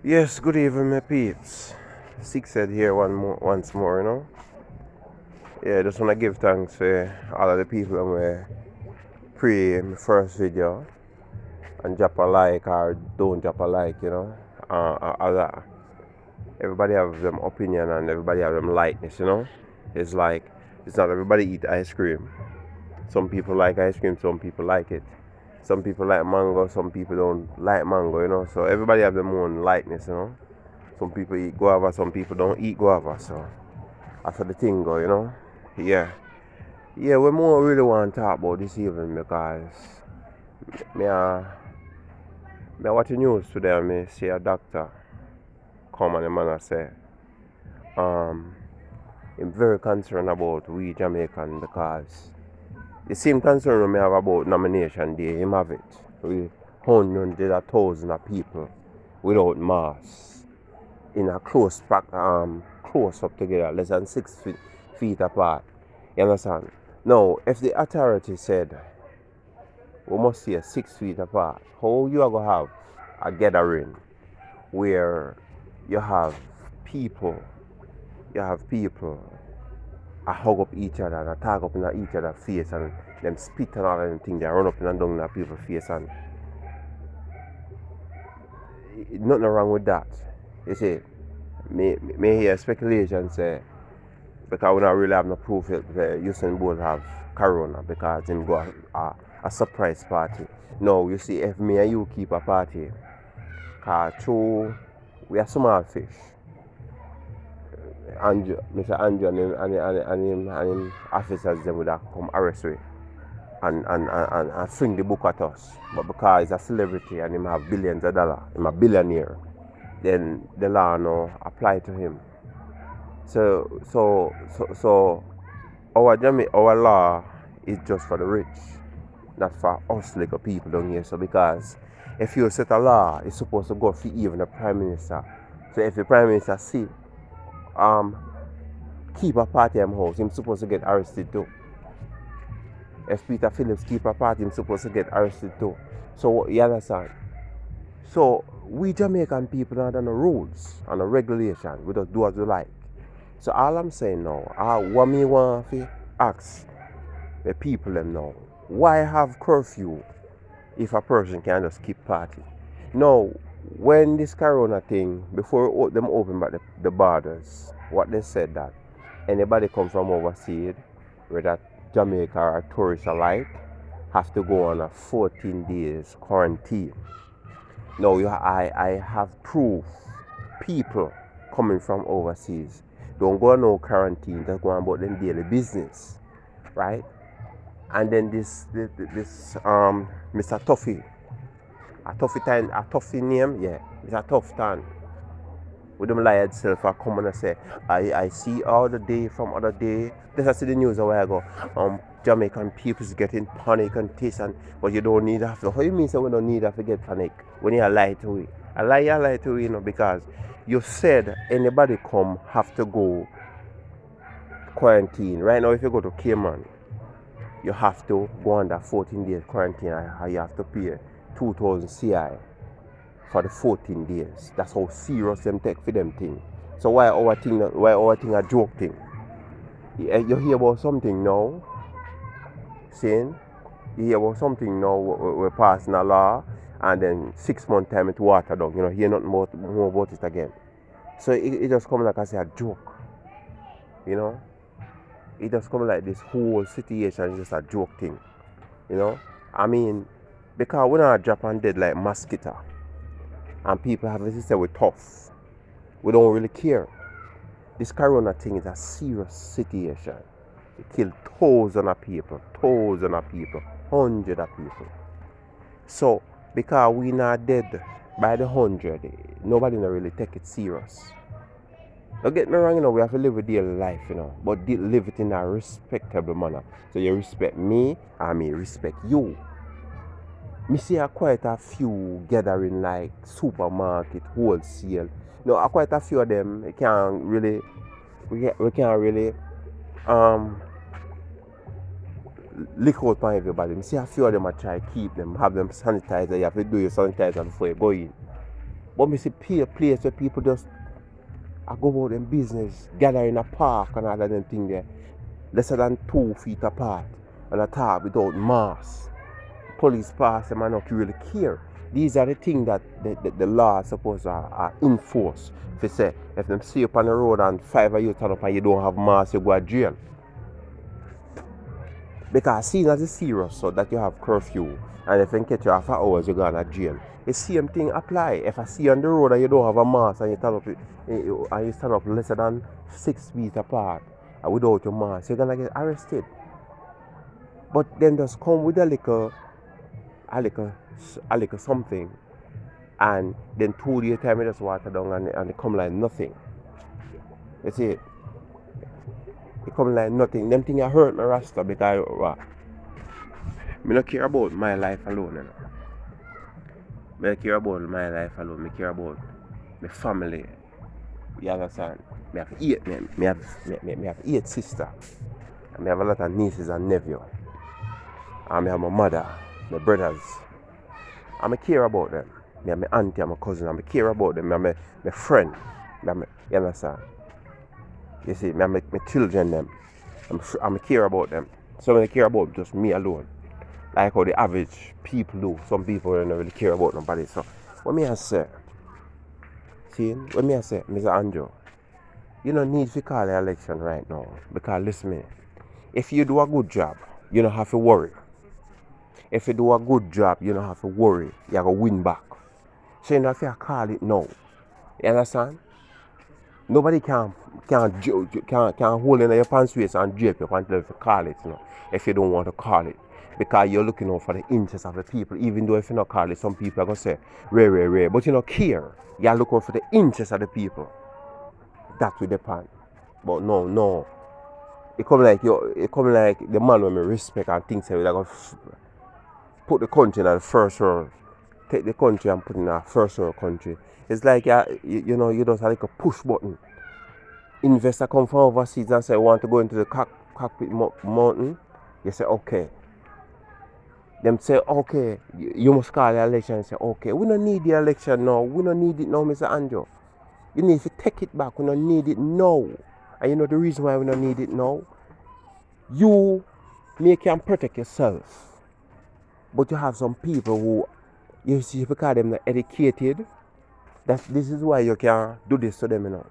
Yes, good evening, my peeps. Six said here once more, Yeah, just wanna give thanks for all of the people who were pre my first video and drop a like or don't drop a like, other everybody have them opinion and everybody have them likeness. It's like it's not everybody eat ice cream. Some people like ice cream, some people like it. Some people like mango, some people don't like mango. So everybody have their own likeness. Some people eat guava, some people don't eat guava. So that's how the thing go. Yeah. Yeah, we more really want to talk about this evening because me me watch the news today and me see a doctor come and the man a say um I'm very concerned about we Jamaican because the same concern we have about nomination day, him have it. We hundreds of thousands of people without masks in a close up together, less than 6 feet apart. You understand? Now, if the authority said we must stay 6 feet apart, how you are gonna have a gathering where you have people, you have people I hug up each other and I tag up in each other's face and them spit and all of them things they run up and down in people's face and nothing wrong with that. You see, me hear speculation say because we don't really have no proof that Usain Bolt have corona because him go a surprise party. No, you see, if me and you keep a party, cause true, we are small fish. Andrew, Mr. Andrew and him officers them would have come arrest we and fling the book at us. But because he's a celebrity and him have billions of dollars, him a billionaire, then the law no apply to him. So our law is just for the rich, not for us little people down here. So because if you set a law, it's supposed to go for even the prime minister. So if the prime minister see keep a party at his house, he's supposed to get arrested too. If Peter Phillips keep a party, he's supposed to get arrested too. So you understand? So we Jamaican people don't have no rules and no regulation. We just do as we like. So all I'm saying now, what me want to ask the people them now, why have curfew if a person can just keep party? Now, when this corona thing, before them open back the borders, what they said that anybody come from overseas, whether Jamaica or tourists alike, have to go on a 14 days quarantine. Now I have proof people coming from overseas don't go on no quarantine, just go on about them daily business, right? And then this Mr. Tuffy, a Tuffy name, yeah, Mr. Tufton, with them lie itself I come and say, I see all the day from other day. This I see the news a while ago. Jamaican people's getting panic and this and but you don't need after. How you mean so we don't need to get panic when you lie to it? I lie to it, because you said anybody come have to go quarantine. Right now if you go to Cayman, you have to go under 14 days quarantine and you have to pay 2,000 CI for the 14 days. That's how serious them take for them thing. So why our thing a joke thing? You hear about something now, saying you hear about something now we're passing a law and then 6 months time it water down. Hear nothing more about it again. So it just come like I say a joke. It just come like this whole situation is just a joke thing. I mean, because we're not Japan dead like mosquito. And people have this say we're tough. We don't really care. This corona thing is a serious situation. It killed thousands of people, hundreds of people. So, because we not dead by the 100, nobody not really take it serious. Don't get me wrong, we have to live a daily life, but live it in a respectable manner. So you respect me, and me respect you. Me see quite a few gathering like supermarket, wholesale. No, quite a few of them we can't really lick out on everybody. Me see a few of them I try to keep them, have them sanitizer. You have to do your sanitizer before you go in. But me see a place where people just I go about them business, gather in a park and all of them thing there, less than 2 feet apart, and I talk without mask. Police pass them and not really care. These are the things that the law is supposed to enforce. If you say, if them see you up on the road and 5 of you turn up and you don't have mask, you go to jail. Because seen as it's serious, so that you have curfew, and if they catch you after hours, you go to jail. The same thing apply. If I see you on the road and you don't have a mask and you stand up less than 6 feet apart and without your mask, you're gonna get arrested. But then just come with a little something, and then 2 days time you just water down and it come like nothing. You see it? It come like nothing. Them thing I hurt my rasta because what? Me not care about my life alone, you know. Me don't care about my life alone. Me care about my family. You understand? Me have 8 men. Me have 8 sisters. And me have a lot of nieces and nephews. And me have my mother, my brothers. And I care about them. Me have my auntie and my cousin. And I care about them. Me have my friend. You understand? You see, me have my children them. And I care about them. So I care about just me alone. Like how the average people do. Some people don't really care about nobody. So what me I say? See, what me I say, Mr. Andrew, you don't need to call the election right now. Because listen me, if you do a good job, you don't have to worry. If you do a good job, you don't have to worry. You're going to win back. So you don't have to call it now. You understand? Nobody can hold in your pants waist and drape you until you call it, you know, if you don't want to call it. Because you're looking out for the interests of the people. Even though if you don't call it, some people are going to say, rare. But you don't care. You're looking for the interests of the people. That will depend. But no. It come like the man with me respect and things like that. Put the country in the first world. Take the country and put it in a first world country. It's like you just like a push button. Investor come from overseas and say want to go into the cockpit mountain. You say okay. Them say okay, you must call the election and say okay. We don't need the election now. We don't need it now, Mr. Andrew. You need to take it back. We don't need it now. And you know the reason why we don't need it now? You can protect yourself. But you have some people who, you see, because them not educated, this is why you can do this to them, you know.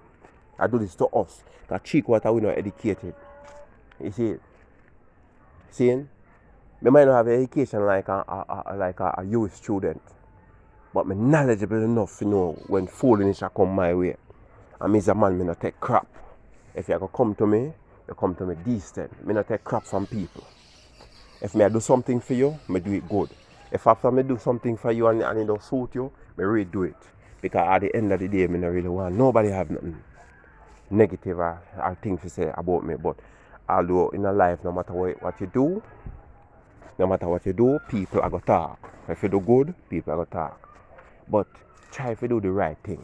I do this to us. Because cheek water, we not educated. You see it? Seeing? I might not have education like a youth student. But I'm knowledgeable enough to know when foolishness come my way. And me as a man, I not take crap. If you come to me, you come to me decent. I not take crap from people. If I do something for you, I do it good. If after I do something for you and it don't suit you, I really do it. Because at the end of the day, I don't really want nobody have nothing negative or things to say about me. But although in a life, no matter what you do, people are going to talk. If you do good, people are going to talk. But try to do the right thing.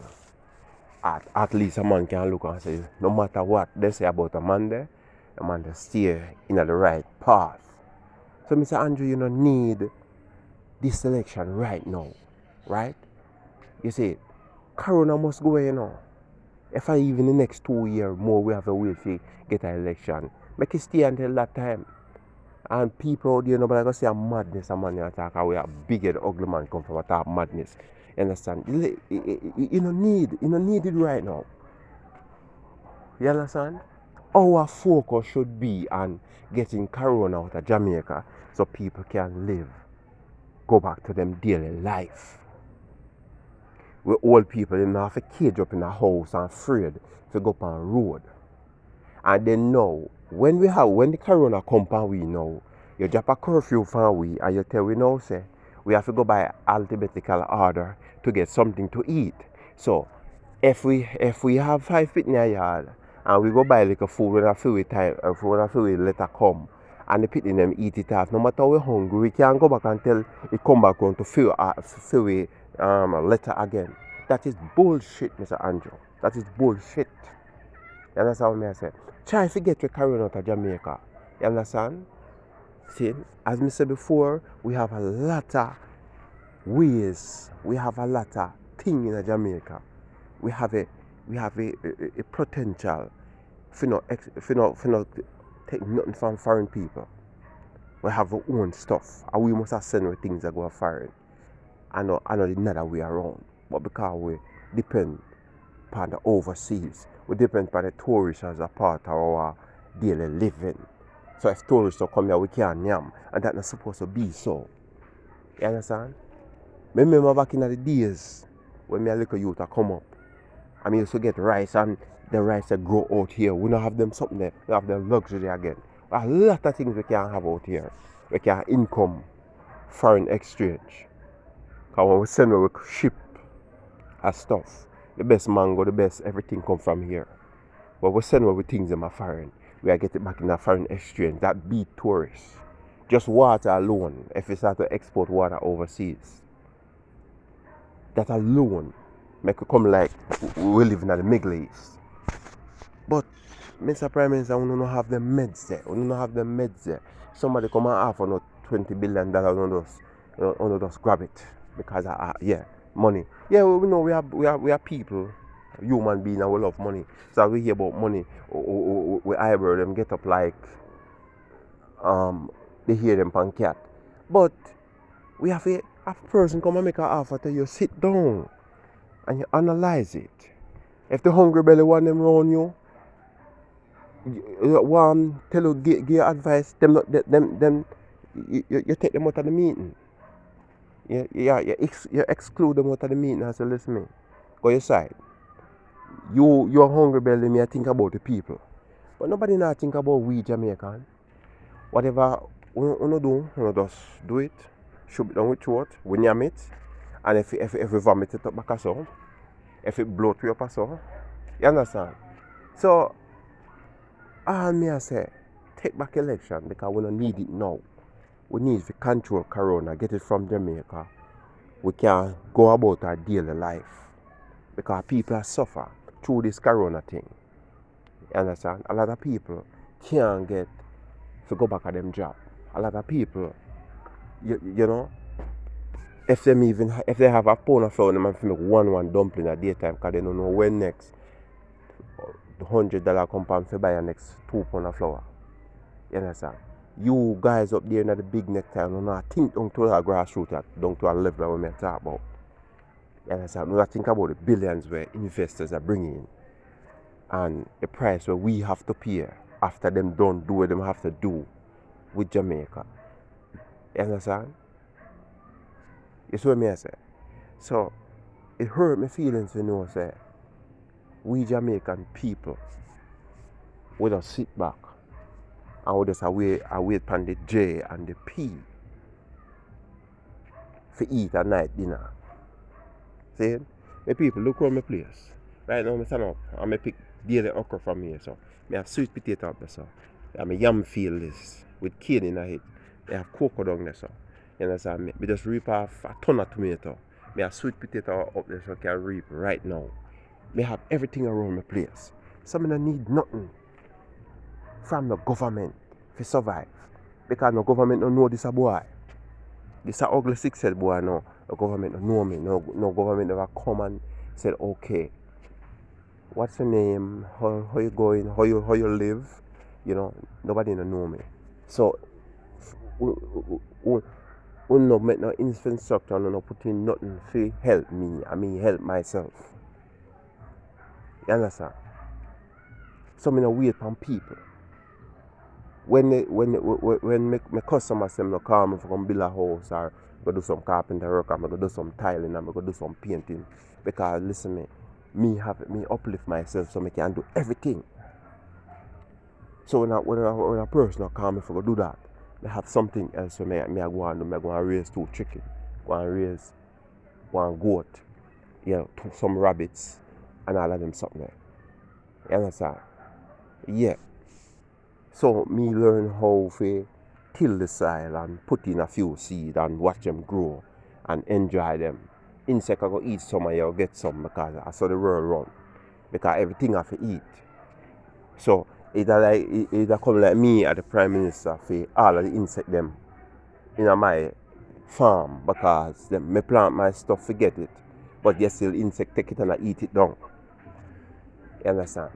At least a man can look and say, no matter what they say about a man there, a man to steer in the right path. So Mr. Andrew, you don't need this election right now. Right? You see, Corona must go away, you know. If I even the next 2 years more we have a way to get an election, make it stay until that time. And people out there, nobody gonna say a madness, a man attack away a big head ugly man come from a top madness. You understand? You don't need it right now. You understand? Our focus should be on getting Corona out of Jamaica so people can go back to them daily life. We old people, they don't have a cage up in a house and afraid to go up on the road. And then now, when the Corona come upon we now, you drop a curfew for we and you tell we now say we have to go by alphabetical order to get something to eat. So if we have 5 feet in a yard and we go buy like a food when I feel with time, when I feel with letter come and the pit in them eat it off, no matter we're hungry, we can't go back until it come back around to fill with letter again. That is bullshit, Mr. Andrew. That is bullshit. You understand what I say? Try to get your Corona out of Jamaica. You understand? See, as I said before, we have a lot of ways. We have a lot of thing in Jamaica. We have a potential for not take nothing from foreign people. We have our own stuff, and we must have send our things that go foreign. I know the other way around, but because we depend upon the overseas, we depend upon the tourists as a part of our daily living. So if tourists don't come here, we can't yam, and that's not supposed to be so. You understand? I remember back in the days when me a little youth come up, I mean used to get rice, and the rice that grow out here. We don't have them something there. We have the luxury again. A lot of things we can have out here. We can income, foreign exchange. Because when we send we ship our stuff, the best mango, the best everything come from here. But we send we things them are foreign. We are getting back in the foreign exchange. That beat tourists. Just water alone, if we start to export water overseas, that alone make it come like we live in the Middle East. But Mr. Prime Minister, we don't have the meds there. We don't have the meds there. Somebody come and offer no $20 billion on just grab it because money. Yeah, we know we are people, human beings, and we love money. So we hear about money, we eyebrow them get up like they hear them pan cat. But we have a person come and make an offer to you, sit down and you analyze it. If the hungry belly want them around you, tell you give you advice, you take them out of the meeting. You exclude them out of the meeting and say, listen me, go your side. You're hungry belly, me I think about the people. But nobody not think about we Jamaican. Whatever we do, we just do it, shove it down with throat, we yam it, and if we vomit it up back so, if it blow to up so, you understand? So all me I say, take back election because we don't need it now. We need to control Corona, get it from Jamaica. We can go about our daily life because people are suffer through this Corona thing. You understand? A lot of people can't get to go back at them job. A lot of people, you know, if they have a pound of flour, they might make one dumpling at daytime because they don't know when next the $100 compound to buy a next 2 pounds of flour. You understand? You guys up there in the big neck time, you know, think down to a grassroots, down to a level we talk about. You understand? You think about the billions where investors are bringing in and the price where we have to pay after them don't do what them have to do with Jamaica. You understand? You see what I say? So it hurt my feelings to know say we Jamaican people we just sit back and we just await on the J and the P for eat a night dinner. See? My people look around my place. Right now I stand up and I pick daily okra from here. So I have sweet potato up there. So I have a yam field this with cane in it. I have cocoa down there. So you understand? I just reap off a ton of tomato. I have sweet potato up there so I can reap right now. I have everything around my place. So I don't need nothing from the government to survive. Because the government don't know this a boy. This a ugly 6-head boy now. The government don't know me. No government never come and said, okay, what's your name? How you going? How you live? You know, nobody don't know me. So we no make no infrastructure, no put in nothing to help me. I mean help myself. You understand? So I don't wait on people. When my customers say call me for build a house or go do some carpenter work or go do some tiling or go do some painting, because listen me uplift myself so I can do everything. So when a person call me for go do that, they have something else for me go and do. I go and raise 2 chicken, go and raise 1 goat, some rabbits and all of them something there. You understand? Yeah. So me learn how to till the soil and put in a few seed and watch them grow and enjoy them. Insect I go eat some of you get some because I saw the world run. Because everything I have to eat. So either come like me as the Prime Minister for all of the insect them in my farm because me plant my stuff forget it. But yet still insect take it and I eat it down. You understand?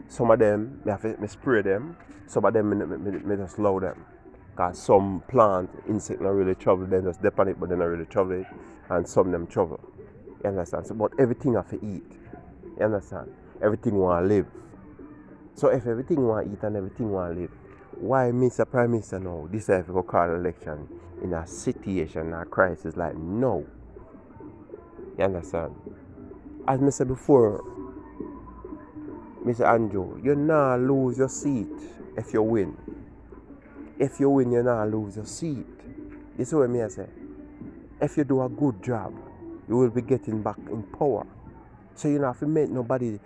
Some of them, me spray them. Some of them, me just allow them. Because some plant, insect not really trouble, they just dip on it, but they not really trouble it. And some them trouble. You understand? So, but everything have to eat. You understand? Everything want to live. So if everything want to eat and everything want to live, why Mr. Prime Minister now decide to go call election in a situation, a crisis like no? You understand? As I said before, Mr. Andrew, you not lose your seat if you win. If you win, you not lose your seat. You see what I say? If you do a good job, you will be getting back in power. So you don't have to make nobody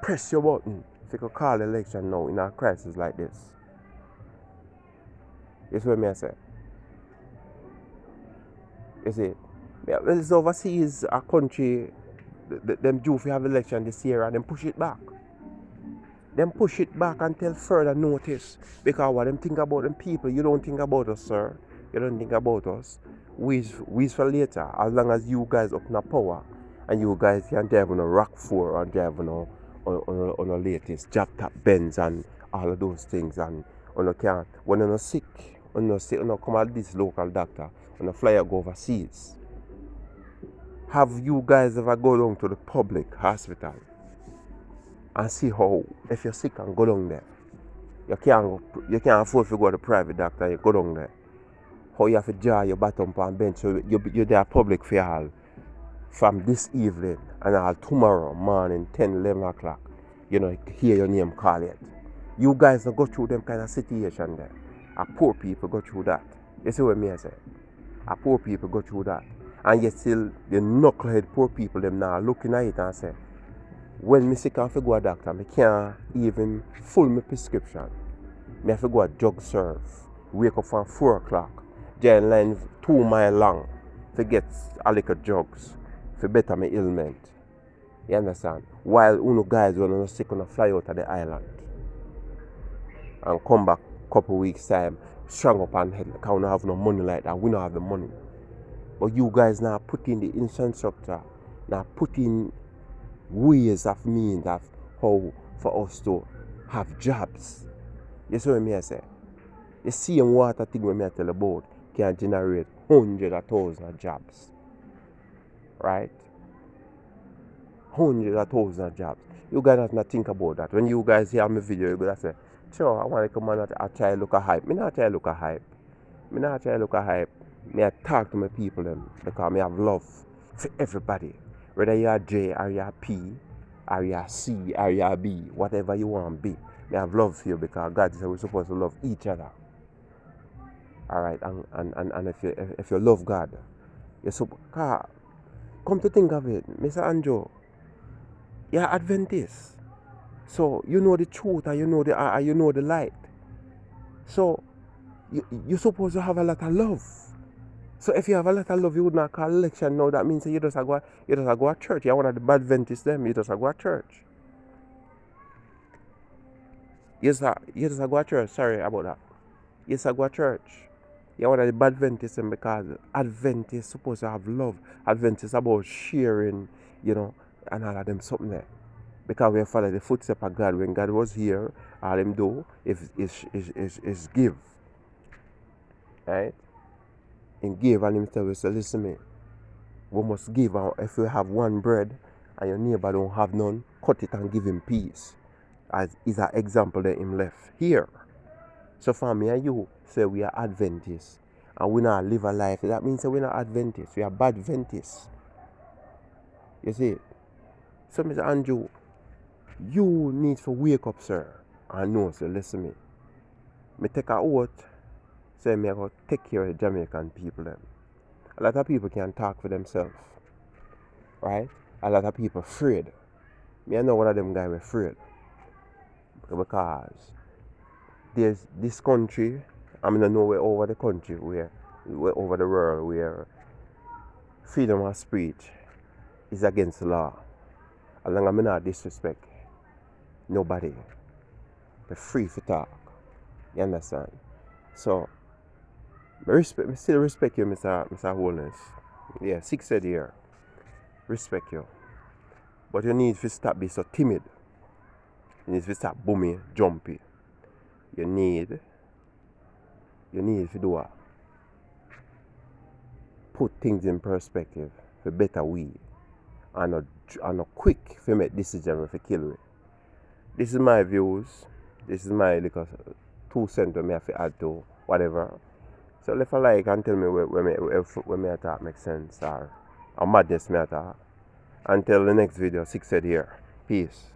press your button if you could call election now in a crisis like this. You see what I say? You see? Yeah, well, it's overseas a country, them do if you have election this year and them push it back. Them push it back until further notice. Because what them think about them people, you don't think about us, sir. You don't think about us. We for later, as long as you guys up in the power and you guys can drive on a RAV4 and drive on a latest job top Benz and all of those things, and on can when you're sick, when you come at this local doctor, when you fly go overseas. Have you guys ever go down to the public hospital and see how if you're sick and go down there? You can't afford to go to the private doctor, you go down there. How you have to draw your bottom and bench, so you're there public for all from this evening and all tomorrow morning 10, 11 o'clock. You know, hear your name call it. You guys don't go through them kind of situation there. Poor people go through that. You see what I say? Poor people go through that. And yet still the knucklehead poor people them now looking at it and say, when me sick and go to a doctor, I can't even fill my prescription. I have to go a drug serve. Wake up from 4 o'clock. Join line 2 miles long to get a little drugs to better my ailment. You understand? While uno guys when you're sick on fly out of the island and come back a couple weeks time, strung up and head because we don't have no money like that. We don't have the money. But you guys now put in the infrastructure, now put in ways of means of how for us to have jobs. You see what I say? The same water thing when I tell about can generate hundreds of thousands of jobs. Right? Hundreds of thousands of jobs. You guys have to think about that. When you guys hear my video, you're going to say, sure, I want to come and I try to look at hype. I not try to look at hype. I talk to my people them because I have love for everybody. Whether you're J or you're P or you're C or you're B, whatever you want to be. I have love for you because God said we're supposed to love each other. Alright, and if you love God, you're supposed come to think of it, Mr. Andrew, you're Adventist. So you know the truth and you know the light. So you're supposed to have a lot of love. So if you have a lot of love, you would not call election now. That means you just go to church. You're one of the bad Adventists them, you just go to church. You just go to church, sorry about that. You just go to church. You're one of the bad Adventists them because Adventists supposed to have love. Adventists about sharing, and all of them something there. Because we follow the footsteps of God. When God was here, all them do is give. Right? And give, and him tell us, listen me, we must give. If you have one bread and your neighbor don't have none, cut it and give him peace. As is an example that him left here. So for me and you say we are Adventists and we not live a life, that means that we're not Adventists, we are bad Adventists. You see? So Mr. Andrew, you need to wake up, sir, and know, so listen me. Me take a oath, say me I go take care of the Jamaican people them. A lot of people can talk for themselves. Right? A lot of people afraid. Me I know one of them guys were afraid. Because there's this country, I mean I know we're over the country, we're over the world where freedom of speech is against the law. As long as I not disrespect nobody. They're free to talk. You understand? So I still respect you, Mr. Holness. Yeah, 6 said here. respect you. But you need to stop being so timid. You need to stop booming, jumpy. You need to do what? Put things in perspective for better way. And not quick to make decisions to kill it. This is my views. This is my little 2 cents I have to add to whatever. So if I like and tell me when me attack makes sense or madness me attack. Until the next video, 6 said here. Peace.